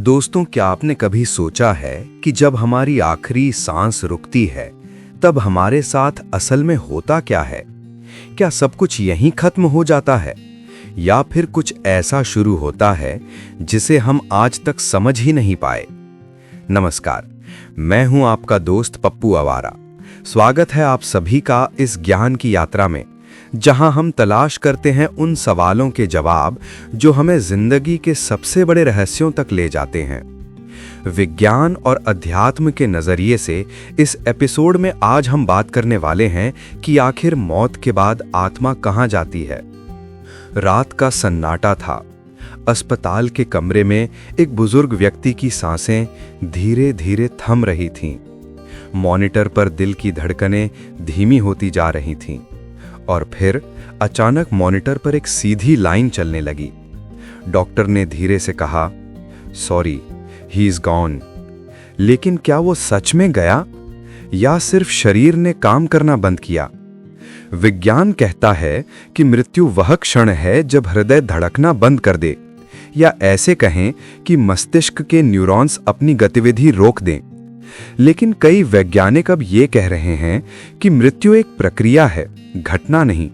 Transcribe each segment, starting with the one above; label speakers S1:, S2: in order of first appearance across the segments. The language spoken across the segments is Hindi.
S1: दोस्तों, क्या आपने कभी सोचा है कि जब हमारी आखिरी सांस रुकती है तब हमारे साथ असल में होता क्या है? क्या सब कुछ यहीं खत्म हो जाता है या फिर कुछ ऐसा शुरू होता है जिसे हम आज तक समझ ही नहीं पाए? नमस्कार, मैं हूं आपका दोस्त पप्पू आवारा। स्वागत है आप सभी का इस ज्ञान की यात्रा में, जहां हम तलाश करते हैं उन सवालों के जवाब जो हमें जिंदगी के सबसे बड़े रहस्यों तक ले जाते हैं। विज्ञान और अध्यात्म के नजरिए से इस एपिसोड में आज हम बात करने वाले हैं कि आखिर मौत के बाद आत्मा कहां जाती है। रात का सन्नाटा था। अस्पताल के कमरे में एक बुजुर्ग व्यक्ति की सांसें धीरे धीरे थम रही थीं। मॉनिटर पर दिल की धड़कनें धीमी होती जा रही थीं और फिर अचानक मॉनिटर पर एक सीधी लाइन चलने लगी। डॉक्टर ने धीरे से कहा, सॉरी, ही इज गॉन। लेकिन क्या वो सच में गया या सिर्फ शरीर ने काम करना बंद किया? विज्ञान कहता है कि मृत्यु वह क्षण है जब हृदय धड़कना बंद कर दे, या ऐसे कहें कि मस्तिष्क के न्यूरॉन्स अपनी गतिविधि रोक दें। लेकिन कई वैज्ञानिक अब ये कह रहे हैं कि मृत्यु एक प्रक्रिया है, घटना नहीं।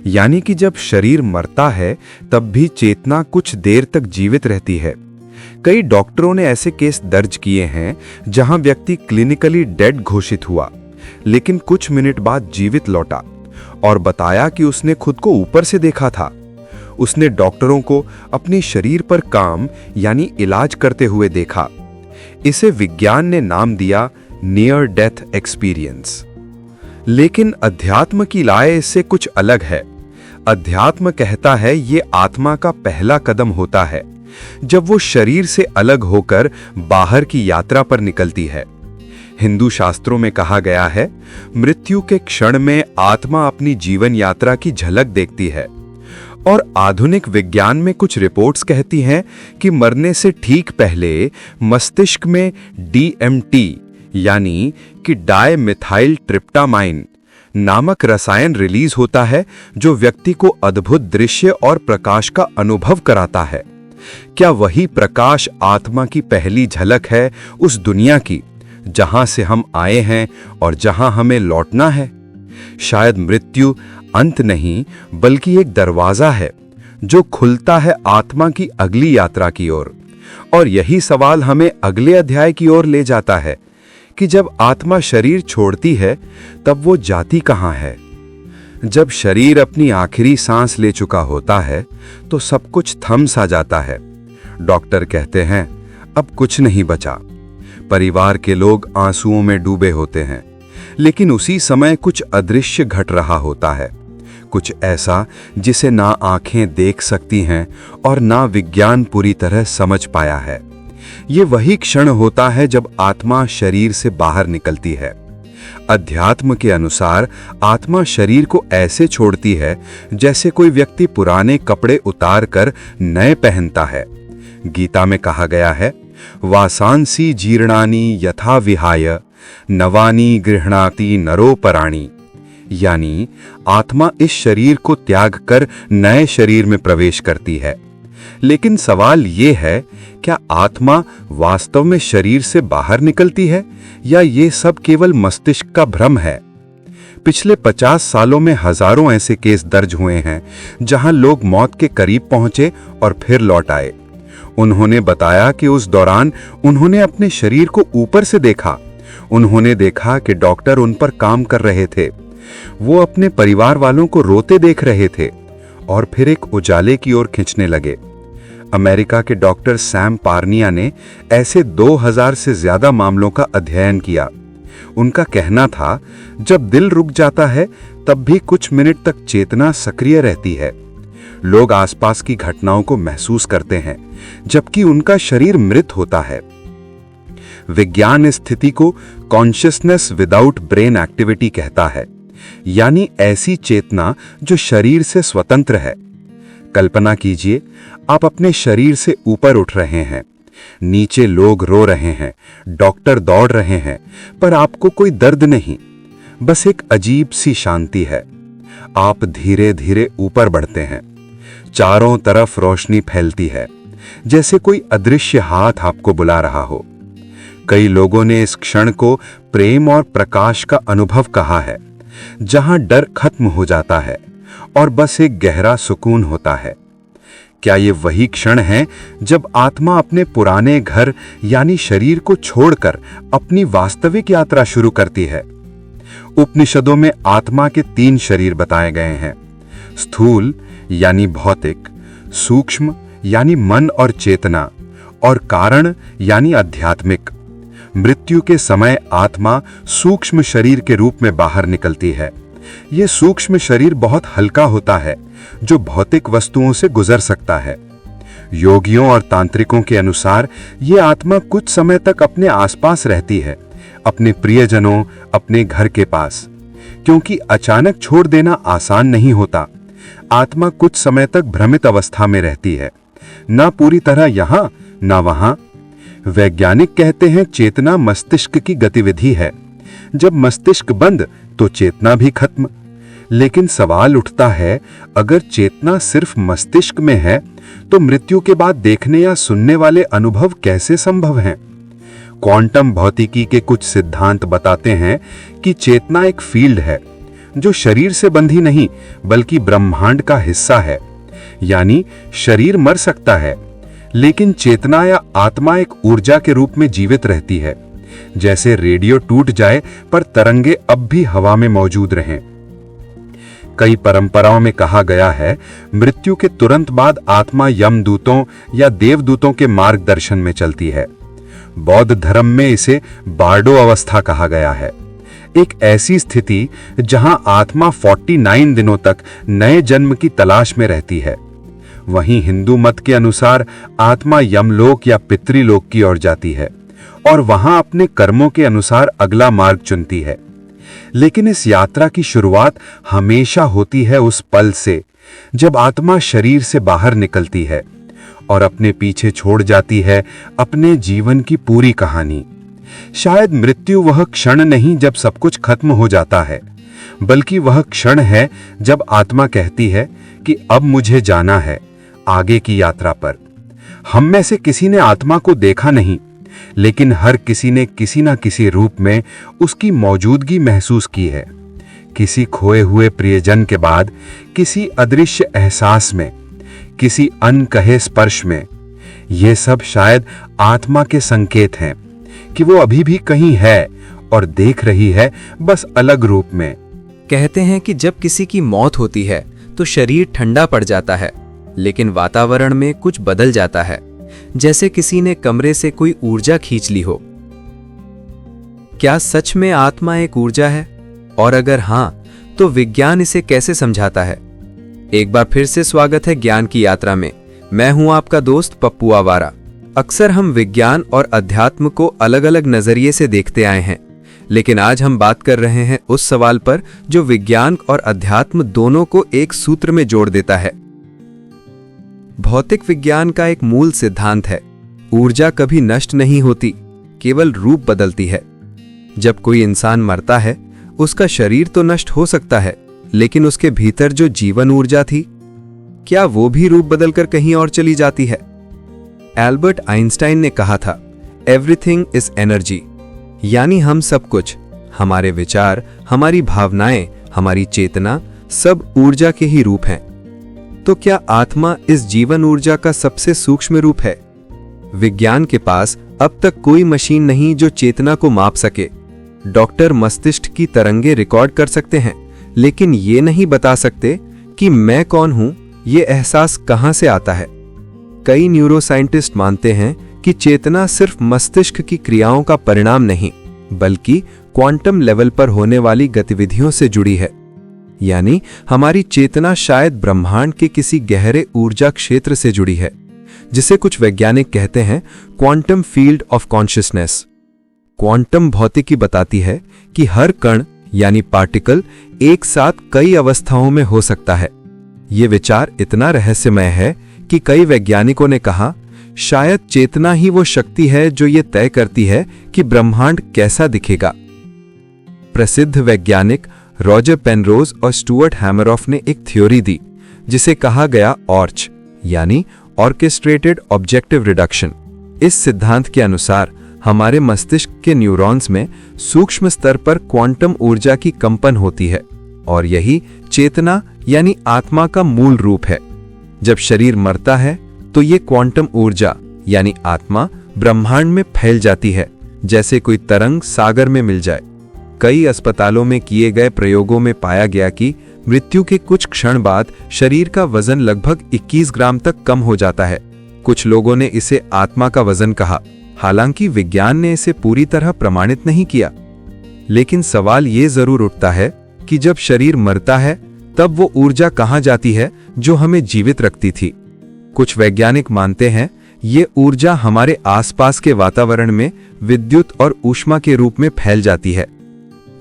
S1: यानी कि जब शरीर मरता है तब भी चेतना कुछ देर तक जीवित रहती है। कई डॉक्टरों ने ऐसे केस दर्ज किए हैं जहां व्यक्ति क्लिनिकली डेड घोषित हुआ, लेकिन कुछ मिनट बाद जीवित लौटा और बताया कि उसने खुद को ऊपर से देखा था। उसने डॉक्टरों को अपने शरीर पर काम यानी इलाज करते हुए देखा। इसे विज्ञान ने नाम दिया नियर डेथ एक्सपीरियंस। लेकिन अध्यात्म की राय इससे कुछ अलग है। अध्यात्म कहता है ये आत्मा का पहला कदम होता है जब वो शरीर से अलग होकर बाहर की यात्रा पर निकलती है। हिंदू शास्त्रों में कहा गया है, मृत्यु के क्षण में आत्मा अपनी जीवन यात्रा की झलक देखती है। और आधुनिक विज्ञान में कुछ रिपोर्ट्स कहती हैं कि मरने से ठीक पहले मस्तिष्क में DMT यानी कि डाई मिथाइल ट्रिप्टामाइन नामक रसायन रिलीज होता है, जो व्यक्ति को अद्भुत दृश्य और प्रकाश का अनुभव कराता है। क्या वही प्रकाश आत्मा की पहली झलक है उस दुनिया की जहां से हम आए हैं और जहां हमें लौटना है? शायद मृत्यु अंत नहीं बल्कि एक दरवाजा है जो खुलता है आत्मा की अगली यात्रा की ओर। और यही सवाल हमें अगले अध्याय की ओर ले जाता है कि जब आत्मा शरीर छोड़ती है तब वो जाती कहां है। जब शरीर अपनी आखिरी सांस ले चुका होता है तो सब कुछ थम सा जाता है। डॉक्टर कहते हैं अब कुछ नहीं बचा। परिवार के लोग आंसुओं में डूबे होते हैं, लेकिन उसी समय कुछ अदृश्य घट रहा होता है, कुछ ऐसा जिसे ना आंखें देख सकती हैं और ना विज्ञान पूरी तरह समझ पाया है। ये वही क्षण होता है जब आत्मा शरीर से बाहर निकलती है। अध्यात्म के अनुसार आत्मा शरीर को ऐसे छोड़ती है जैसे कोई व्यक्ति पुराने कपड़े उतार कर नए पहनता है। गीता में कहा गया है, वासांसी जीर्णानि यथा विहाय नवानी गृह्णाति नरोपराणि। यानी आत्मा इस शरीर को त्याग कर नए शरीर में प्रवेश करती है। लेकिन सवाल ये है, क्या आत्मा वास्तव में शरीर से बाहर निकलती है या ये सब केवल मस्तिष्क का भ्रम है? पिछले 50 सालों में हजारों ऐसे केस दर्ज हुए हैं जहां लोग मौत के करीब पहुंचे और फिर लौट आए। उन्होंने बताया कि उस दौरान उन्होंने अपने शरीर को ऊपर से देखा। उन्होंने देखा कि डॉक्टर उन पर काम कर रहे थे। वो अपने परिवार वालों को रोते देख रहे थे और फिर एक उजाले की ओर खींचने लगे। अमेरिका के डॉक्टर सैम पार्निया ने ऐसे 2000 से ज्यादा मामलों का अध्ययन किया। उनका कहना था, जब दिल रुक जाता है तब भी कुछ मिनट तक चेतना सक्रिय रहती है। लोग आसपास की घटनाओं को महसूस करते हैं जबकि उनका शरीर मृत होता है। विज्ञान इस स्थिति को कॉन्शियसनेस विदाउट ब्रेन एक्टिविटी कहता है, यानी ऐसी चेतना जो शरीर से स्वतंत्र है। कल्पना कीजिए, आप अपने शरीर से ऊपर उठ रहे हैं, नीचे लोग रो रहे हैं, डॉक्टर दौड़ रहे हैं, पर आपको कोई दर्द नहीं, बस एक अजीब सी शांति है। आप धीरे धीरे ऊपर बढ़ते हैं। चारों तरफ रोशनी फैलती है,
S2: जैसे कोई अदृश्य हाथ आपको बुला रहा हो। कई लोगों ने इस क्षण को प्रेम और प्रकाश का अनुभव कहा है, जहां डर खत्म हो जाता है और बस एक गहरा सुकून होता है। क्या ये वही क्षण है जब आत्मा अपने पुराने घर यानी शरीर को छोड़कर अपनी वास्तविक यात्रा शुरू करती है? उपनिषदों में आत्मा के 3 शरीर बताए गए हैं, स्थूल यानी भौतिक, सूक्ष्म यानी मन और चेतना, और कारण यानी आध्यात्मिक। मृत्यु के समय आत्मा सूक्ष्म शरीर के रूप में बाहर निकलती है। यह सूक्ष्म शरीर बहुत हल्का होता है, जो भौतिक वस्तुओं से गुजर सकता है। योगियों और तांत्रिकों के अनुसार यह आत्मा कुछ समय तक अपने आसपास रहती है, अपने प्रियजनों, अपने घर के पास, क्योंकि अचानक छोड़ देना आसान नहीं होता। आत्मा कुछ समय तक भ्रमित अवस्था में रहती है, ना पूरी तरह यहां ना वहां। वैज्ञानिक कहते हैं चेतना मस्तिष्क की गतिविधि है। जब मस्तिष्क बंद तो चेतना भी खत्म। लेकिन सवाल उठता है, अगर चेतना सिर्फ मस्तिष्क में है तो मृत्यु के बाद देखने या सुनने वाले अनुभव कैसे संभव हैं? क्वांटम भौतिकी के कुछ सिद्धांत बताते हैं कि चेतना एक फील्ड है जो शरीर से बंधी नहीं बल्कि ब्रह्मांड का हिस्सा है। यानी शरीर मर सकता है, लेकिन चेतना या आत्मा एक ऊर्जा के रूप में जीवित रहती है। जैसे रेडियो टूट जाए पर तरंगे अब भी हवा में मौजूद रहें। कई परंपराओं में कहा गया है, मृत्यु के तुरंत बाद आत्मा यमदूतों या देवदूतों के मार्गदर्शन में चलती है। बौद्ध धर्म में इसे बार्डो अवस्था कहा गया है, एक ऐसी स्थिति जहां आत्मा 49 दिनों तक नए जन्म की तलाश में रहती है। वहीं हिंदू मत के अनुसार आत्मा यमलोक या पितृलोक की ओर जाती है और वहां अपने कर्मों के अनुसार अगला मार्ग चुनती है। लेकिन इस यात्रा की शुरुआत हमेशा होती है उस पल से जब आत्मा शरीर से बाहर निकलती है और अपने पीछे छोड़ जाती है अपने जीवन की पूरी कहानी। शायद मृत्यु वह क्षण नहीं जब सब कुछ खत्म हो जाता है, बल्कि वह क्षण है जब आत्मा कहती है कि अब मुझे जाना है आगे की यात्रा पर। हम में से किसी ने आत्मा को देखा नहीं, लेकिन हर किसी ने किसी ना किसी रूप में उसकी मौजूदगी महसूस की है। किसी खोए हुए प्रियजन के बाद, किसी अदृश्य एहसास में, किसी अनकहे स्पर्श में। ये सब शायद आत्मा के संकेत हैं कि वो अभी भी कहीं है और देख रही है, बस अलग रूप में।
S3: कहते हैं कि जब किसी की मौत होती है तो शरीर ठंडा पड़ जाता है, लेकिन वातावरण में कुछ बदल जाता है, जैसे किसी ने कमरे से कोई ऊर्जा खींच ली हो। क्या सच में आत्मा एक ऊर्जा है? और अगर हां, तो विज्ञान इसे कैसे समझाता है? एक बार फिर से स्वागत है ज्ञान की यात्रा में। मैं हूं आपका दोस्त पप्पू आवारा। अक्सर हम विज्ञान और अध्यात्म को अलग अलग नजरिए से देखते आए हैं, लेकिन आज हम बात कर रहे हैं उस सवाल पर जो विज्ञान और अध्यात्म दोनों को एक सूत्र में जोड़ देता है। भौतिक विज्ञान का एक मूल सिद्धांत है, ऊर्जा कभी नष्ट नहीं होती, केवल रूप बदलती है। जब कोई इंसान मरता है, उसका शरीर तो नष्ट हो सकता है, लेकिन उसके भीतर जो जीवन ऊर्जा थी, क्या वो भी रूप बदलकर कहीं और चली जाती है? एल्बर्ट आइंस्टाइन ने कहा था, एवरीथिंग इज एनर्जी, यानी हम सब कुछ, हमारे विचार, हमारी भावनाएं, हमारी चेतना, सब ऊर्जा के ही रूप हैं। तो क्या आत्मा इस जीवन ऊर्जा का सबसे सूक्ष्म रूप है? विज्ञान के पास अब तक कोई मशीन नहीं जो चेतना को माप सके। डॉक्टर मस्तिष्क की तरंगे रिकॉर्ड कर सकते हैं, लेकिन ये नहीं बता सकते कि मैं कौन हूं, ये एहसास कहां से आता है। कई न्यूरोसाइंटिस्ट मानते हैं कि चेतना सिर्फ मस्तिष्क की क्रियाओं का परिणाम नहीं, बल्कि क्वांटम लेवल पर होने वाली गतिविधियों से जुड़ी है। यानी हमारी चेतना शायद ब्रह्मांड के किसी गहरे ऊर्जा क्षेत्र से जुड़ी है, जिसे कुछ वैज्ञानिक कहते हैं quantum field of consciousness. Quantum भौतिकी बताती है कि हर कण यानी पार्टिकल एक साथ कई अवस्थाओं में हो सकता है। ये विचार इतना रहस्यमय है कि कई वैज्ञानिकों ने कहा, शायद चेतना ही वो शक्ति है जो ये तय करती है कि ब्रह्मांड कैसा दिखेगा। प्रसिद्ध वैज्ञानिक रॉजर पेनरोज और स्टुअर्ट हैमरऑफ ने एक थ्योरी दी, जिसे कहा गया ऑर्च, यानी ऑर्केस्ट्रेटेड ऑब्जेक्टिव रिडक्शन। इस सिद्धांत के अनुसार हमारे मस्तिष्क के न्यूरॉन्स में सूक्ष्म स्तर पर क्वांटम ऊर्जा की कंपन होती है और यही चेतना यानी आत्मा का मूल रूप है। जब शरीर मरता है तो ये क्वांटम ऊर्जा यानी आत्मा ब्रह्मांड में फैल जाती है, जैसे कोई तरंग सागर में मिल जाए। कई अस्पतालों में किए गए प्रयोगों में पाया गया कि मृत्यु के कुछ क्षण बाद शरीर का वजन लगभग 21 ग्राम तक कम हो जाता है। कुछ लोगों ने इसे आत्मा का वजन कहा, हालांकि विज्ञान ने इसे पूरी तरह प्रमाणित नहीं किया। लेकिन सवाल ये जरूर उठता है कि जब शरीर मरता है तब वो ऊर्जा कहाँ जाती है जो हमें जीवित रखती थी। कुछ वैज्ञानिक मानते हैं ये ऊर्जा हमारे आसपास के वातावरण में विद्युत और ऊष्मा के रूप में फैल जाती है।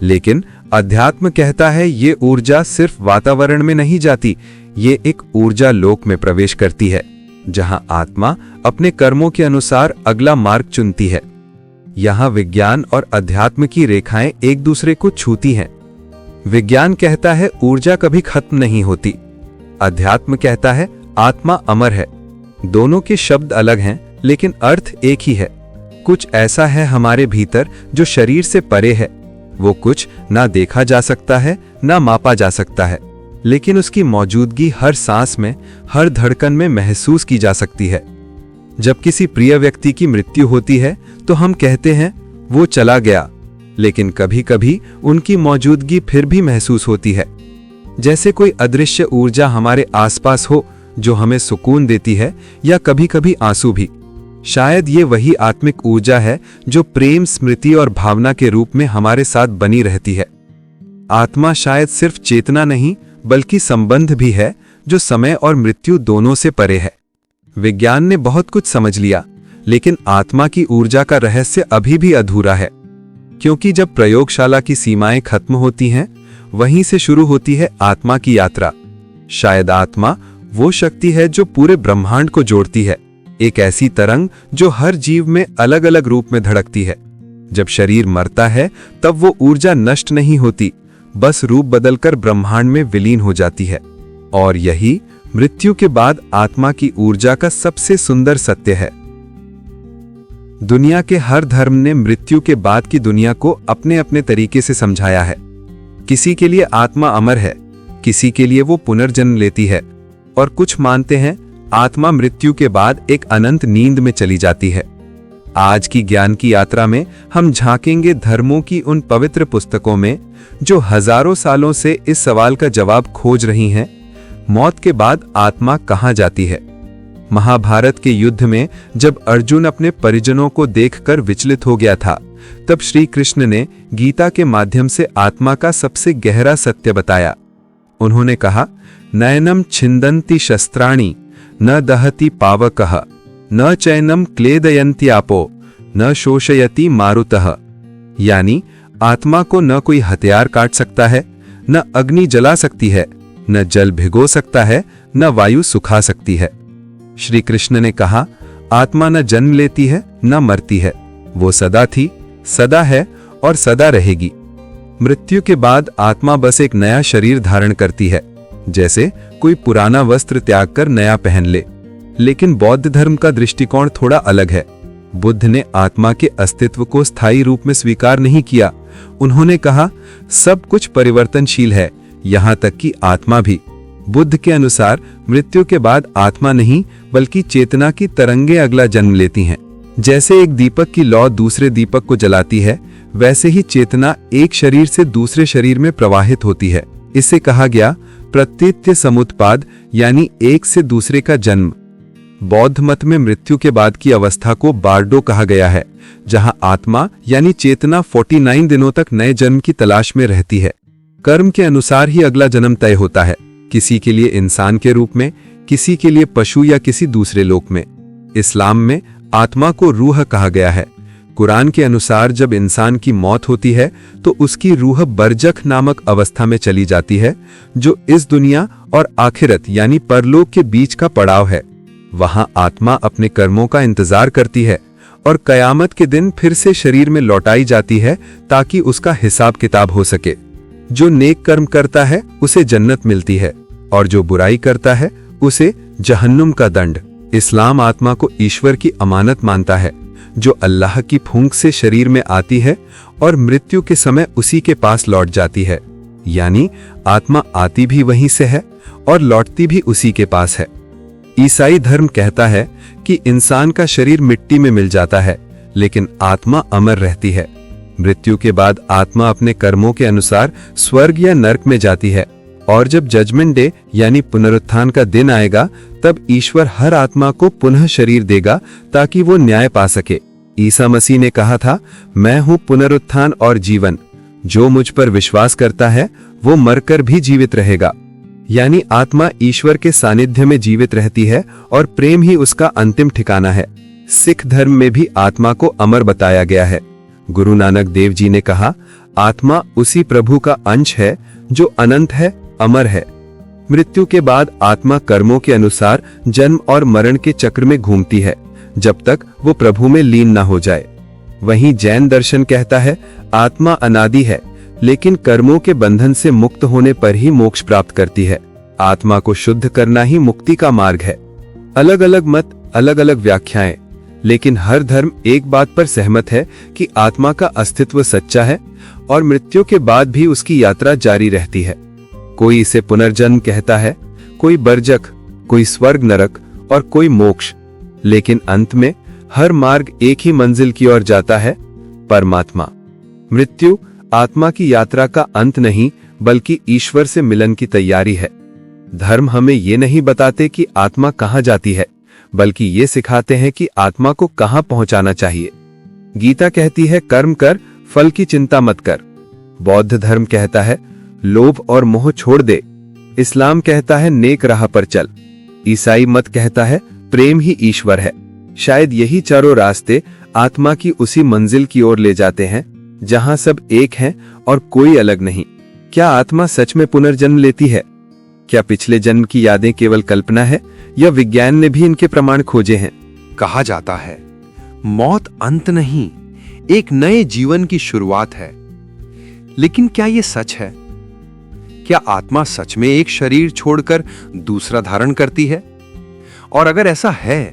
S3: लेकिन अध्यात्म कहता है ये ऊर्जा सिर्फ वातावरण में नहीं जाती, ये एक ऊर्जा लोक में प्रवेश करती है, जहां आत्मा अपने कर्मों के अनुसार अगला मार्ग चुनती है। यहां विज्ञान और अध्यात्म की रेखाएं एक दूसरे को छूती हैं। विज्ञान कहता है ऊर्जा कभी खत्म नहीं होती, अध्यात्म कहता है आत्मा अमर है। दोनों के शब्द अलग हैं लेकिन अर्थ एक ही है। कुछ ऐसा है हमारे भीतर जो शरीर से परे है। वो कुछ ना देखा जा सकता है ना मापा जा सकता है, लेकिन उसकी मौजूदगी हर सांस में, हर धड़कन में महसूस की जा सकती है। जब किसी प्रिय व्यक्ति की मृत्यु होती है तो हम कहते हैं वो चला गया, लेकिन कभी कभी उनकी मौजूदगी फिर भी महसूस होती है, जैसे कोई अदृश्य ऊर्जा हमारे आसपास हो जो हमें सुकून देती है, या कभी कभी आंसू भी। शायद ये वही आत्मिक ऊर्जा है जो प्रेम, स्मृति और भावना के रूप में हमारे साथ बनी रहती है। आत्मा शायद सिर्फ चेतना नहीं बल्कि संबंध भी है जो समय और मृत्यु दोनों से परे है। विज्ञान ने बहुत कुछ समझ लिया, लेकिन आत्मा की ऊर्जा का रहस्य अभी भी अधूरा है, क्योंकि जब प्रयोगशाला की सीमाएं खत्म होती हैं, वहीं से शुरू होती है आत्मा की यात्रा। शायद आत्मा वो शक्ति है जो पूरे ब्रह्मांड को जोड़ती है, एक ऐसी तरंग जो हर जीव में अलग अलग रूप में धड़कती है। जब शरीर मरता है तब वो ऊर्जा नष्ट नहीं होती, बस रूप बदलकर ब्रह्मांड में विलीन हो जाती है। और यही मृत्यु के बाद आत्मा की ऊर्जा का सबसे सुंदर सत्य है। दुनिया के हर धर्म ने मृत्यु के बाद की दुनिया को अपने अपने तरीके से समझाया है। किसी के लिए आत्मा अमर है, किसी के लिए वो पुनर्जन्म लेती है, और कुछ मानते हैं आत्मा मृत्यु के बाद एक अनंत नींद में चली जाती है। आज की ज्ञान की यात्रा में हम झांकेंगे धर्मों की उन पवित्र पुस्तकों में जो हजारों सालों से इस सवाल का जवाब खोज रही हैं, मौत के बाद आत्मा कहां जाती है। महाभारत के युद्ध में जब अर्जुन अपने परिजनों को देखकर विचलित हो गया था, तब श्री कृष्ण ने गीता के माध्यम से आत्मा का सबसे गहरा सत्य बताया। उन्होंने कहा, नयनम छिंदन्ति शस्त्राणि न दहति पावकः न चैनम क्लेदयन्ति आपो न शोषयति मारुतः। यानी आत्मा को न कोई हथियार काट सकता है, न अग्नि जला सकती है, न जल भिगो सकता है, न वायु सुखा सकती है। श्री कृष्ण ने कहा, आत्मा न जन्म लेती है न मरती है, वो सदा थी, सदा है और सदा रहेगी। मृत्यु के बाद आत्मा बस एक नया शरीर धारण करती है, जैसे कोई पुराना वस्त्र त्याग कर नया पहन ले। लेकिन बौद्ध धर्म का दृष्टिकोण थोड़ा अलग है। बुद्ध ने आत्मा के अस्तित्व को स्थायी रूप में स्वीकार नहीं किया। उन्होंने कहा, सब कुछ परिवर्तनशील है, यहां तक कि आत्मा भी। बुद्ध के अनुसार मृत्यु के बाद आत्मा नहीं बल्कि चेतना की तरंगे अगला जन्म लेती हैं। जैसे एक दीपक की लौ दूसरे दीपक को जलाती है, वैसे ही चेतना एक शरीर से दूसरे शरीर में प्रवाहित होती है। इसे कहा गया प्रत्येत्य समुत्पाद, यानी एक से दूसरे का जन्म। बौद्ध मत में मृत्यु के बाद की अवस्था को बार्डो कहा गया है, जहां आत्मा यानी चेतना 49 दिनों तक नए जन्म की तलाश में रहती है। कर्म के अनुसार ही अगला जन्म तय होता है, किसी के लिए इंसान के रूप में, किसी के लिए पशु या किसी दूसरे लोक में। इस्लाम में आत्मा को रूह कहा गया है। कुरान के अनुसार जब इंसान की मौत होती है तो उसकी रूह बरजख नामक अवस्था में चली जाती है, जो इस दुनिया और आखिरत यानी परलोक के बीच का पड़ाव है। वहां आत्मा अपने कर्मों का इंतजार करती है और कयामत के दिन फिर से शरीर में लौटाई जाती है ताकि उसका हिसाब किताब हो सके। जो नेक कर्म करता है उसे जन्नत मिलती है और जो बुराई करता है उसे जहन्नुम का दंड। इस्लाम आत्मा को ईश्वर की अमानत मानता है, जो अल्लाह की फूंक से शरीर में आती है और मृत्यु के समय उसी के पास लौट जाती है। यानी आत्मा आती भी वहीं से है और लौटती भी उसी के पास है। ईसाई धर्म कहता है कि इंसान का शरीर मिट्टी में मिल जाता है, लेकिन आत्मा अमर रहती है। मृत्यु के बाद आत्मा अपने कर्मों के अनुसार स्वर्ग या नरक में जाती है, और जब जजमेंट डे यानी पुनरुत्थान का दिन आएगा, तब ईश्वर हर आत्मा को पुनः शरीर देगा ताकि वो न्याय पा सके। ईसा मसीह ने कहा था, मैं हूं पुनरुत्थान और जीवन, जो मुझ पर विश्वास करता है वो मरकर भी जीवित रहेगा। यानी आत्मा ईश्वर के सानिध्य में जीवित रहती है और प्रेम ही उसका अंतिम ठिकाना है। सिख धर्म में भी आत्मा को अमर बताया गया है। गुरु नानक देव जी ने कहा, आत्मा उसी प्रभु का अंश है जो अनंत है, अमर है। मृत्यु के बाद आत्मा कर्मों के अनुसार जन्म और मरण के चक्र में घूमती है, जब तक वो प्रभु में लीन ना हो जाए। वहीं जैन दर्शन कहता है, आत्मा अनादि है, लेकिन कर्मों के बंधन से मुक्त होने पर ही मोक्ष प्राप्त करती है। आत्मा को शुद्ध करना ही मुक्ति का मार्ग है। अलग अलग मत, अलग अलग व्याख्याएं, लेकिन हर धर्म एक बात पर सहमत है कि आत्मा का अस्तित्व सच्चा है और मृत्यु के बाद भी उसकी यात्रा जारी रहती है। कोई इसे पुनर्जन्म कहता है, कोई बरजख, कोई स्वर्ग नरक और कोई मोक्ष, लेकिन अंत में हर मार्ग एक ही मंजिल की ओर जाता है, परमात्मा। मृत्यु आत्मा की यात्रा का अंत नहीं, बल्कि ईश्वर से मिलन की तैयारी है। धर्म हमें ये नहीं बताते कि आत्मा कहाँ जाती है, बल्कि ये सिखाते हैं कि आत्मा को कहाँ पहुंचाना चाहिए। गीता कहती है, कर्म कर, फल की चिंता मत कर। बौद्ध धर्म कहता है, लोभ और मोह छोड़ दे। इस्लाम कहता है, नेक राह पर चल। ईसाई मत कहता है, प्रेम ही ईश्वर है। शायद यही चारों रास्ते आत्मा की उसी मंजिल की ओर ले जाते हैं, जहां सब एक हैं और कोई अलग नहीं। क्या आत्मा सच में पुनर्जन्म लेती है? क्या पिछले जन्म की यादें केवल कल्पना है, या विज्ञान ने भी इनके प्रमाण खोजे हैं?
S1: कहा जाता है, मौत अंत नहीं, एक नए जीवन की शुरुआत है। लेकिन क्या यह सच है? क्या आत्मा सच में एक शरीर छोड़कर दूसरा धारण करती है? और अगर ऐसा है,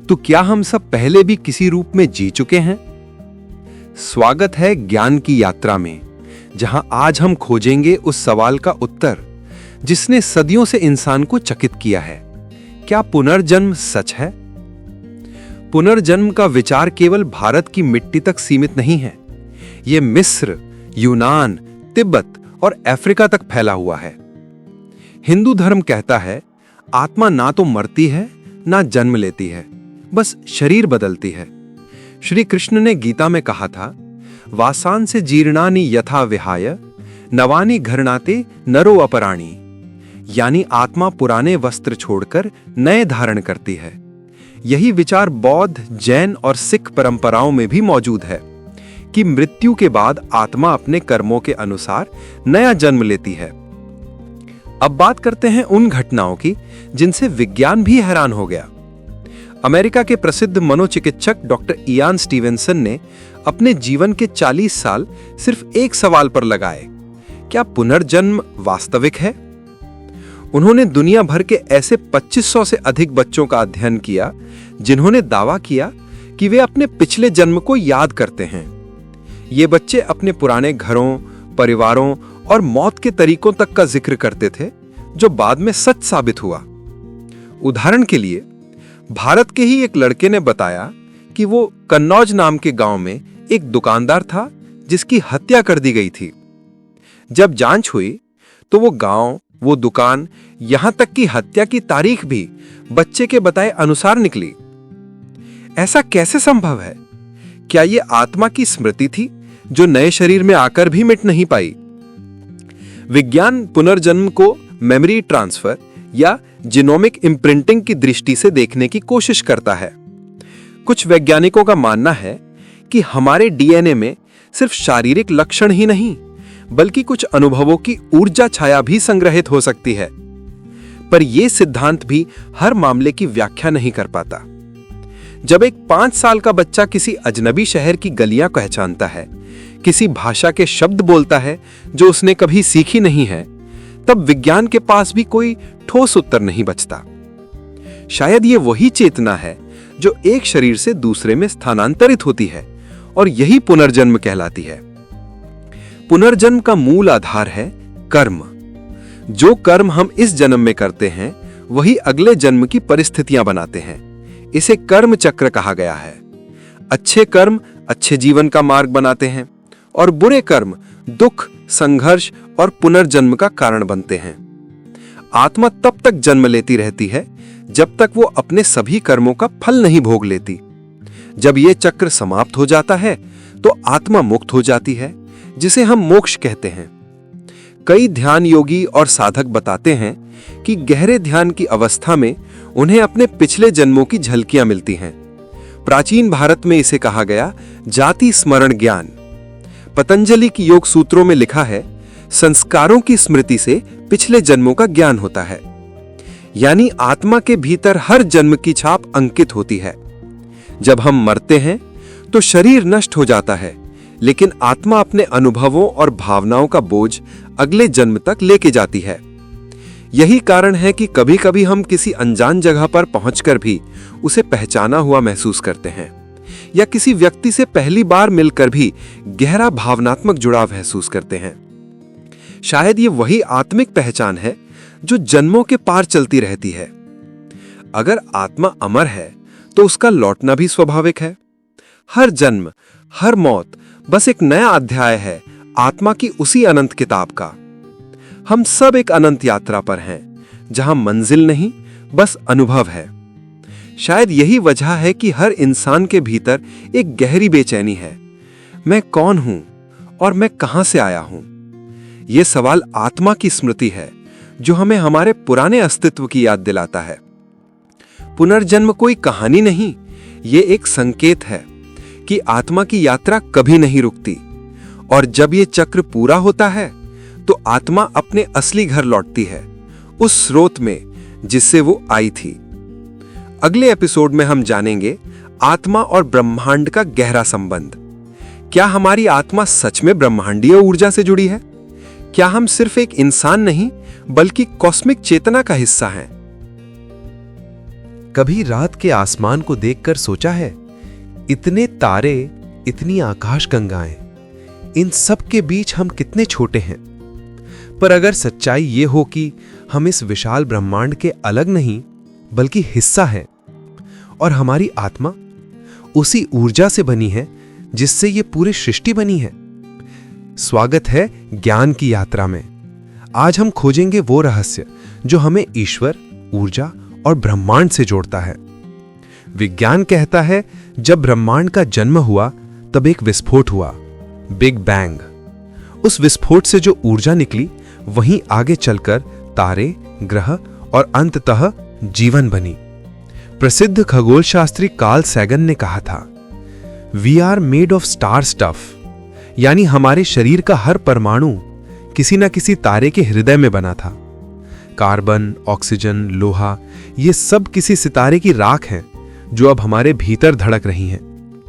S1: तो क्या हम सब पहले भी किसी रूप में जी चुके हैं? स्वागत है ज्ञान की यात्रा में, जहां आज हम खोजेंगे उस सवाल का उत्तर जिसने सदियों से इंसान को चकित किया है। क्या पुनर्जन्म सच है? पुनर्जन्म का विचार केवल भारत की मिट्टी तक सीमित नहीं है। यह मिस्र, यूनान, तिब्बत और अफ्रीका तक फैला हुआ है। हिंदू धर्म कहता है, आत्मा ना तो मरती है ना जन्म लेती है, बस शरीर बदलती है। श्री कृष्ण ने गीता में कहा था, वासान से जीर्णानि यथा विहाय नवानि घरणाते नरो अपराणी। यानी आत्मा पुराने वस्त्र छोड़कर नए धारण करती है। यही विचार बौद्ध, जैन और सिख परंपराओं में भी मौजूद है कि मृत्यु के बाद आत्मा अपने कर्मों के अनुसार नया जन्म लेती है। अब बात करते हैं उन घटनाओं की जिनसे विज्ञान भी हैरान हो गया। अमेरिका के प्रसिद्ध मनोचिकित्सक डॉक्टर इयान स्टीवेंसन ने अपने जीवन के 40 साल सिर्फ एक सवाल पर लगाए, क्या पुनर्जन्म वास्तविक है? उन्होंने दुनिया भर के ऐसे 2500 से अधिक बच्चों का अध्ययन किया जिन्होंने दावा किया कि वे अपने पिछले जन्म को याद करते हैं। ये बच्चे अपने पुराने घरों, परिवारों और मौत के तरीकों तक का जिक्र करते थे, जो बाद में सच साबित हुआ। उदाहरण के लिए, भारत के ही एक लड़के ने बताया कि वो कन्नौज नाम के गांव में एक दुकानदार था जिसकी हत्या कर दी गई थी। जब जांच हुई तो वो गांव, वो दुकान, यहां तक कि हत्या की तारीख भी बच्चे के बताए अनुसार निकली। ऐसा कैसे संभव है? क्या ये आत्मा की स्मृति थी जो नए शरीर में आकर भी मिट नहीं पाई? विज्ञान पुनर्जन्म को मेमोरी ट्रांसफर या जीनोमिक इम्प्रिंटिंग की दृष्टि से देखने की कोशिश करता है। कुछ वैज्ञानिकों का मानना है कि हमारे डीएनए में सिर्फ शारीरिक लक्षण ही नहीं, बल्कि कुछ अनुभवों की ऊर्जा छाया भी संग्रहित हो सकती है। पर यह सिद्धांत भी हर मामले की व्याख्या नहीं कर पाता। जब एक 5 साल का बच्चा किसी अजनबी शहर की गलियां पहचानता है, किसी भाषा के शब्द बोलता है जो उसने कभी सीखी नहीं है, तब विज्ञान के पास भी कोई ठोस उत्तर नहीं बचता।
S3: शायद ये वही चेतना है जो एक शरीर से दूसरे में स्थानांतरित होती है और यही पुनर्जन्म कहलाती है। पुनर्जन्म का मूल आधार है कर्म। जो कर्म हम इस जन्म में करते हैं वही अगले जन्म की परिस्थितियां बनाते हैं। इसे कर्म चक्र कहा गया है। अच्छे कर्म अच्छे जीवन का मार्ग बनाते हैं और बुरे कर्म दुख, संघर्ष और पुनर्जन्म का कारण बनते हैं। आत्मा तब तक जन्म लेती रहती है जब तक वो अपने सभी कर्मों का फल नहीं भोग लेती। जब ये चक्र समाप्त हो जाता है तो आत्मा मुक्त हो जाती है, जिसे हम मोक्ष कहते हैं। कई ध्यान योगी और साधक बताते हैं कि गहरे ध्यान की अवस्था में उन्हें अपने पिछले जन्मों की झलकियां मिलती हैं। प्राचीन भारत में इसे कहा गया जाति स्मरण ज्ञान। पतंजलि की योग सूत्रों में लिखा है, संस्कारों की स्मृति से पिछले जन्मों का ज्ञान होता है। यानी आत्मा के भीतर हर जन्म की छाप अंकित होती है। जब हम मरते हैं तो शरीर नष्ट हो जाता है, लेकिन आत्मा अपने अनुभवों और भावनाओं का बोझ अगले जन्म तक लेके जाती है। यही कारण है कि कभी-कभी हम किसी अनजान जगह पर पहुंचकर भी उसे पहचाना हुआ महसूस करते हैं, या किसी व्यक्ति से पहली बार मिलकर भी गहरा भावनात्मक जुड़ाव महसूस करते हैं। शायद ये वही आत्मिक पहचान है जो जन्मों के पार चलती रहती है। अगर आत्मा अमर है तो उसका लौटना भी स्वाभाविक है। हर जन्म, हर मौत बस एक नया अध्याय है आत्मा की उसी अनंत किताब का। हम सब एक अनंत यात्रा पर हैं, जहां मंजिल नहीं बस अनुभव है। शायद यही वजह है कि हर इंसान के भीतर एक गहरी बेचैनी है। मैं कौन हूं और मैं कहां से आया हूं? यह सवाल आत्मा की स्मृति है जो हमें हमारे पुराने अस्तित्व की याद दिलाता है। पुनर्जन्म कोई कहानी नहीं, ये एक संकेत है कि आत्मा की यात्रा कभी नहीं रुकती, और जब ये चक्र पूरा होता है तो आत्मा अपने असली घर लौटती है, उस स्रोत में जिससे वो आई थी। अगले एपिसोड में हम जानेंगे आत्मा और ब्रह्मांड का गहरा संबंध। क्या हमारी आत्मा सच में ब्रह्मांडीय ऊर्जा से जुड़ी है? क्या हम सिर्फ एक इंसान नहीं बल्कि कॉस्मिक चेतना का हिस्सा हैं?
S1: कभी रात के आसमान को देखकर सोचा है, इतने तारे, इतनी आकाशगंगाएं, इन सब के बीच हम कितने छोटे हैं। पर अगर सच्चाई ये हो कि हम इस विशाल ब्रह्मांड के अलग नहीं बल्कि हिस्सा है, और हमारी आत्मा उसी ऊर्जा से बनी है जिससे ये पूरी सृष्टि बनी है। स्वागत है ज्ञान की यात्रा में। आज हम खोजेंगे वो रहस्य जो हमें ईश्वर, ऊर्जा और ब्रह्मांड से जोड़ता है। विज्ञान कहता है जब ब्रह्मांड का जन्म हुआ तब एक विस्फोट हुआ, बिग बैंग। उस विस्फोट से जो ऊर्जा निकली वहीं आगे चलकर तारे, ग्रह और अंततः जीवन बनी। प्रसिद्ध खगोलशास्त्री कार्ल सैगन ने कहा था, we are made of star stuff, यानी हमारे शरीर का हर परमाणु किसी न किसी तारे के हृदय में बना था। कार्बन, ऑक्सीजन, लोहा, ये सब किसी सितारे की राख हैं जो अब हमारे भीतर धड़क रही हैं।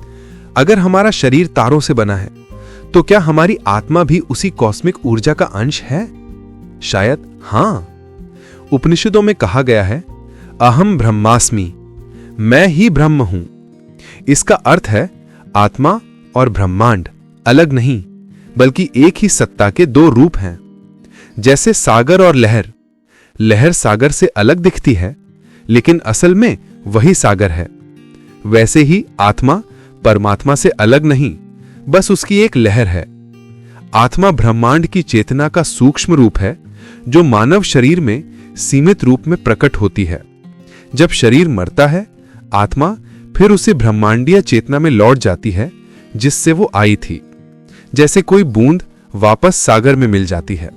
S1: अगर हमारा शरीर तारों से बना है तो क्या हमारी आत्मा भी उसी कॉस्मिक ऊर्जा का अंश है? शायद हां। उपनिषदों में कहा गया है, अहम ब्रह्मास्मि, मैं ही ब्रह्म हूं। इसका अर्थ है आत्मा और ब्रह्मांड अलग नहीं बल्कि एक ही सत्ता के दो रूप हैं। जैसे सागर और लहर, लहर सागर से अलग दिखती है लेकिन असल में वही सागर है, वैसे ही आत्मा परमात्मा से अलग नहीं, बस उसकी एक लहर है। आत्मा ब्रह्मांड की चेतना का सूक्ष्म रूप है जो मानव शरीर में सीमित रूप में प्रकट होती है। जब शरीर मरता है, आत्मा फिर उसे ब्रह्मांडीय चेतना में लौट जाती है जिससे वो आई थी, जैसे कोई बूंद वापस सागर में मिल जाती है।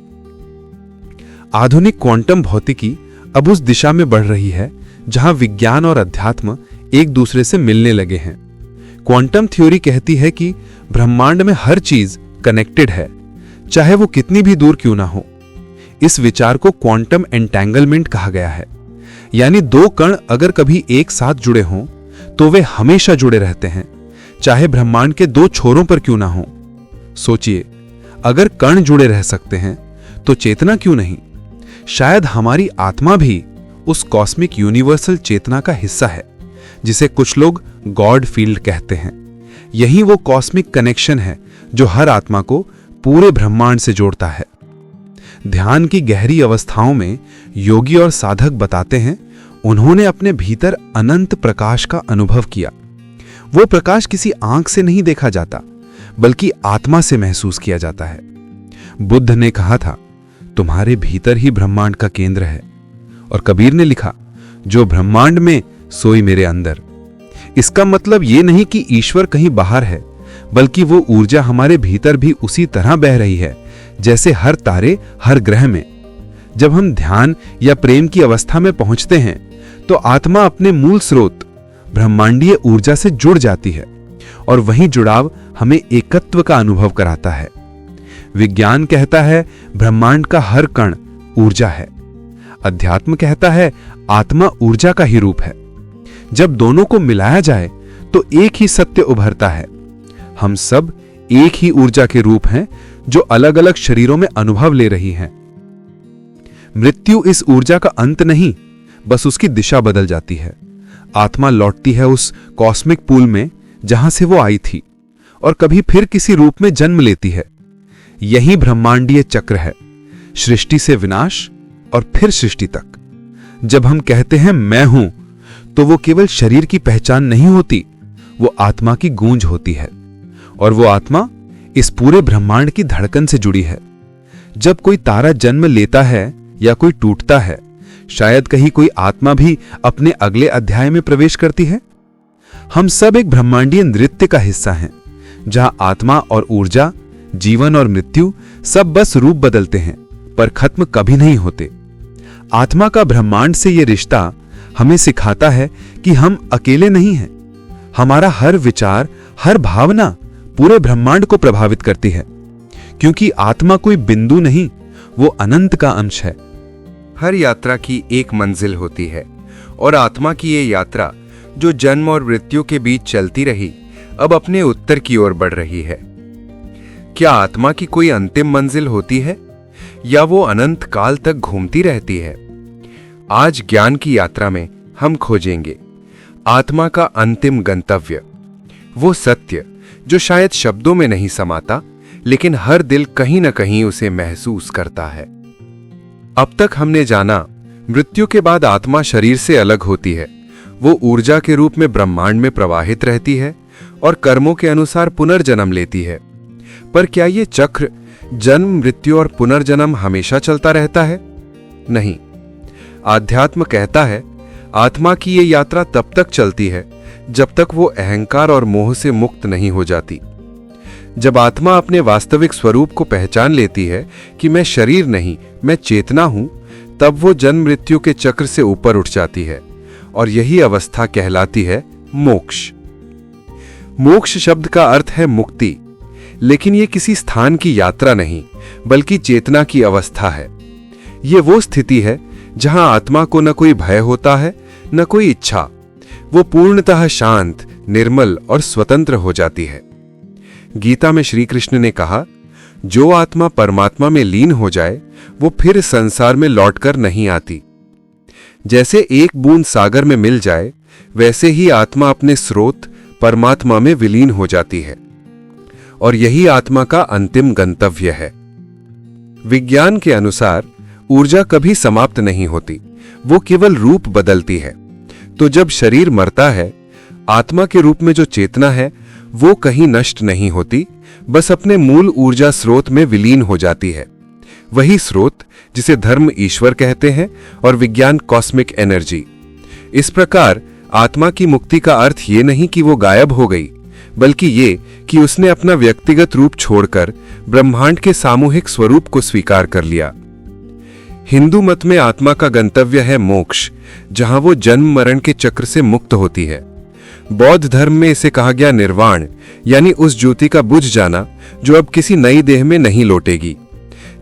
S1: आधुनिक क्वांटम भौतिकी अब उस दिशा में बढ़ रही है जहां विज्ञान और अध्यात्म एक दूसरे से मिलने लगे हैं। क्वांटम थ्योरी कहती है कि ब्रह्मांड में हर चीज कनेक्टेड है, चाहे वो कितनी भी दूर क्यों ना हो। इस विचार को क्वांटम एंटेंगलमेंट कहा गया है, यानी दो कण अगर कभी एक साथ जुड़े हों तो वे हमेशा जुड़े रहते हैं, चाहे ब्रह्मांड के दो छोरों पर क्यों ना हो। सोचिए, अगर कण जुड़े रह सकते हैं तो चेतना क्यों नहीं? शायद हमारी आत्मा भी
S4: उस कॉस्मिक यूनिवर्सल चेतना का हिस्सा है जिसे कुछ लोग गॉड फील्ड कहते हैं। यही वो कॉस्मिक कनेक्शन है जो हर आत्मा को पूरे ब्रह्मांड से जोड़ता है। ध्यान की गहरी अवस्थाओं में योगी और साधक बताते हैं उन्होंने अपने भीतर अनंत प्रकाश का अनुभव किया। वो प्रकाश किसी आंख से नहीं देखा जाता बल्कि आत्मा से महसूस किया जाता है। बुद्ध ने कहा था, तुम्हारे भीतर ही ब्रह्मांड का केंद्र है। और कबीर ने लिखा, जो ब्रह्मांड में सोई मेरे अंदर। इसका मतलब ये नहीं कि ईश्वर कहीं बाहर है, बल्कि वो ऊर्जा हमारे भीतर भी उसी तरह बह रही है जैसे हर तारे हर ग्रह में। जब हम ध्यान या प्रेम की अवस्था में पहुंचते हैं तो आत्मा अपने मूल स्रोत ब्रह्मांडीय ऊर्जा से जुड़ जाती है और वही जुड़ाव हमें एकत्व का अनुभव कराता है। विज्ञान कहता है ब्रह्मांड का हर कण ऊर्जा है। अध्यात्म कहता है आत्मा ऊर्जा का ही रूप है। जब दोनों को मिलाया जाए तो एक ही सत्य उभरता है। हम सब एक ही ऊर्जा के रूप हैं जो अलग अलग शरीरों में अनुभव ले रही हैं। मृत्यु इस ऊर्जा का अंत नहीं, बस उसकी दिशा बदल जाती है। आत्मा लौटती है उस कॉस्मिक पूल में जहां से वो आई थी और कभी फिर किसी रूप में जन्म लेती है। यही ब्रह्मांडीय चक्र है, सृष्टि से विनाश और फिर सृष्टि तक। जब हम कहते हैं मैं हूं, तो वो केवल शरीर की पहचान नहीं होती, वो आत्मा की गूंज होती है। और वो आत्मा इस पूरे ब्रह्मांड की धड़कन से जुड़ी है। जब कोई तारा जन्म लेता है या कोई टूटता है, शायद कहीं कोई आत्मा भी अपने अगले अध्याय में प्रवेश करती है। हम सब एक ब्रह्मांडीय नृत्य का हिस्सा हैं, जहां आत्मा और ऊर्जा, जीवन और मृत्यु सब बस रूप बदलते हैं पर खत्म कभी नहीं होते। आत्मा का ब्रह्मांड से यह रिश्ता हमें सिखाता है कि हम अकेले नहीं हैं। हमारा हर विचार, हर भावना पूरे ब्रह्मांड को प्रभावित करती है, क्योंकि आत्मा कोई बिंदु नहीं, वो अनंत का अंश है।
S1: हर यात्रा की एक मंजिल होती है और आत्मा की ये यात्रा जो जन्म और मृत्यु के बीच चलती रही, अब अपने उत्तर की ओर बढ़ रही है। क्या आत्मा की कोई अंतिम मंजिल होती है या वो अनंत काल तक घूमती रहती है? आज ज्ञान की यात्रा में हम खोजेंगे आत्मा का अंतिम गंतव्य, वो सत्य जो शायद शब्दों में नहीं समाता, लेकिन हर दिल कहीं ना कहीं उसे महसूस करता है। अब तक हमने जाना, मृत्यु के बाद आत्मा शरीर से अलग होती है। वो ऊर्जा के रूप में ब्रह्मांड में प्रवाहित रहती है और कर्मों के अनुसार पुनर्जन्म लेती है। पर क्या ये चक्र जन्म, मृत्यु और पुनर्जन्म हमेशा चलता रहता है? नहीं। आध्यात्म कहता है आत्मा की ये यात्रा तब तक चलती है जब तक वो अहंकार और मोह से मुक्त नहीं हो जाती। जब आत्मा अपने वास्तविक स्वरूप को पहचान लेती है कि मैं शरीर नहीं, मैं चेतना हूं, तब वो जन्म मृत्यु के चक्र से ऊपर उठ जाती है और यही अवस्था कहलाती है मोक्ष। मोक्ष शब्द का अर्थ है मुक्ति, लेकिन ये किसी स्थान की यात्रा नहीं, बल्कि चेतना की अवस्था है। ये वो स्थिति है जहां आत्मा को न कोई भय होता है, न कोई इच्छा। वो पूर्णतः शांत, निर्मल और स्वतंत्र हो जाती है। गीता में श्री कृष्ण ने कहा, जो आत्मा परमात्मा में लीन हो जाए वो फिर संसार में लौटकर नहीं आती। जैसे एक बूंद सागर में मिल जाए, वैसे ही आत्मा अपने स्रोत परमात्मा में विलीन हो जाती है और यही आत्मा का अंतिम गंतव्य है। विज्ञान के अनुसार ऊर्जा कभी समाप्त नहीं होती, वो केवल रूप बदलती है। तो जब शरीर मरता है, आत्मा के रूप में जो चेतना है वो कहीं नष्ट नहीं होती, बस अपने मूल ऊर्जा स्रोत में विलीन हो जाती है। वही स्रोत जिसे धर्म ईश्वर कहते हैं और विज्ञान कॉस्मिक एनर्जी। इस प्रकार आत्मा की मुक्ति का अर्थ ये नहीं कि वो गायब हो गई, बल्कि ये कि उसने अपना व्यक्तिगत रूप छोड़कर ब्रह्मांड के सामूहिक स्वरूप को स्वीकार कर लिया। हिंदू मत में आत्मा का गंतव्य है मोक्ष, जहां वो जन्म मरण के चक्र से मुक्त होती है। बौद्ध धर्म में इसे कहा गया निर्वाण, यानी उस ज्योति का बुझ जाना जो अब किसी नई देह में नहीं लौटेगी।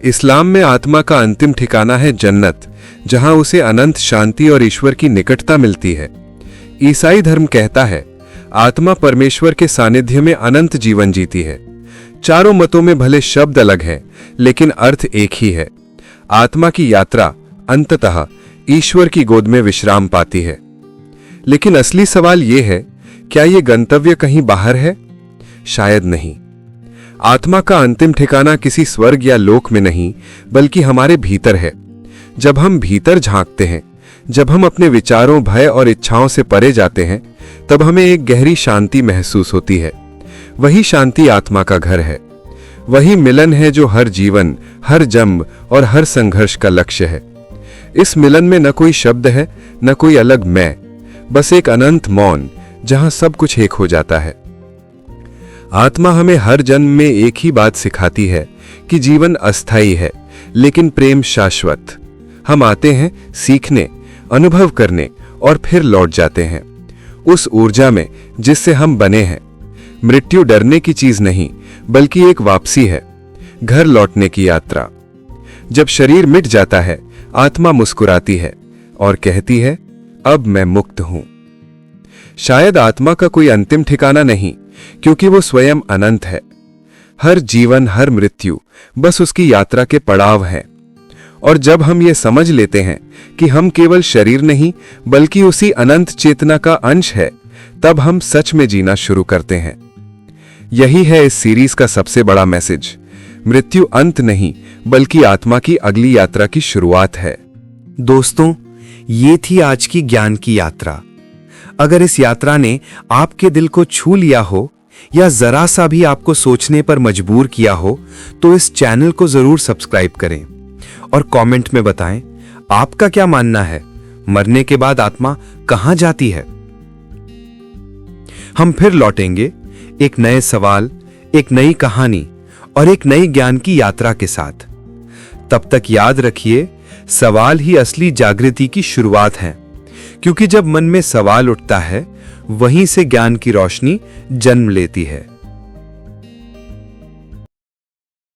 S1: इस्लाम में आत्मा का अंतिम ठिकाना है जन्नत, जहां उसे अनंत शांति और ईश्वर की निकटता मिलती है। ईसाई धर्म कहता है आत्मा परमेश्वर के सानिध्य में अनंत जीवन जीती है। चारों मतों में भले शब्द अलग हैं, लेकिन अर्थ एक ही है। आत्मा की यात्रा अंततः
S3: ईश्वर की गोद में विश्राम पाती है। लेकिन असली सवाल यह है, क्या यह गंतव्य कहीं बाहर है? शायद नहीं। आत्मा का अंतिम ठिकाना किसी स्वर्ग या लोक में नहीं, बल्कि हमारे भीतर है। जब हम भीतर झांकते हैं, जब हम अपने विचारों, भय और इच्छाओं से परे जाते हैं, तब हमें एक गहरी शांति महसूस होती है। वही शांति आत्मा का घर है। वही मिलन है जो हर जीवन, हर जन्म और हर संघर्ष का लक्ष्य है। इस मिलन में न कोई शब्द है, न कोई अलग मैं, बस एक अनंत मौन जहां सब कुछ एक हो जाता है। आत्मा हमें हर जन्म में एक ही बात सिखाती है कि जीवन अस्थायी है, लेकिन प्रेम शाश्वत। हम आते हैं सीखने, अनुभव करने और फिर लौट जाते हैं उस ऊर्जा में जिससे हम बने हैं। मृत्यु डरने की चीज नहीं, बल्कि एक वापसी है, घर लौटने की यात्रा। जब शरीर मिट जाता है, आत्मा मुस्कुराती है और कहती है, अब मैं मुक्त हूं। शायद आत्मा का कोई अंतिम ठिकाना नहीं, क्योंकि वो स्वयं अनंत है। हर जीवन, हर मृत्यु बस उसकी यात्रा के पड़ाव हैं। और जब हम ये समझ लेते हैं कि हम केवल शरीर नहीं, बल्कि उसी अनंत चेतना का अंश है, तब हम सच में जीना शुरू करते हैं। यही है इस सीरीज का सबसे बड़ा मैसेज। मृत्यु अंत नहीं, बल्कि आत्मा की अगली यात्रा की शुरुआत है।
S1: दोस्तों, ये थी आज की ज्ञान की यात्रा। अगर इस यात्रा ने आपके दिल को छू लिया हो या जरा सा भी आपको सोचने पर मजबूर किया हो, तो इस चैनल को जरूर सब्सक्राइब करें और कमेंट में बताएं आपका क्या मानना है, मरने के बाद आत्मा कहां जाती है। हम फिर लौटेंगे एक नए सवाल, एक नई कहानी और एक नई ज्ञान की यात्रा के साथ। तब तक याद रखिए, सवाल ही असली जागृति की शुरुआत है, क्योंकि जब मन में सवाल उठता है, वहीं से ज्ञान की रोशनी जन्म लेती है।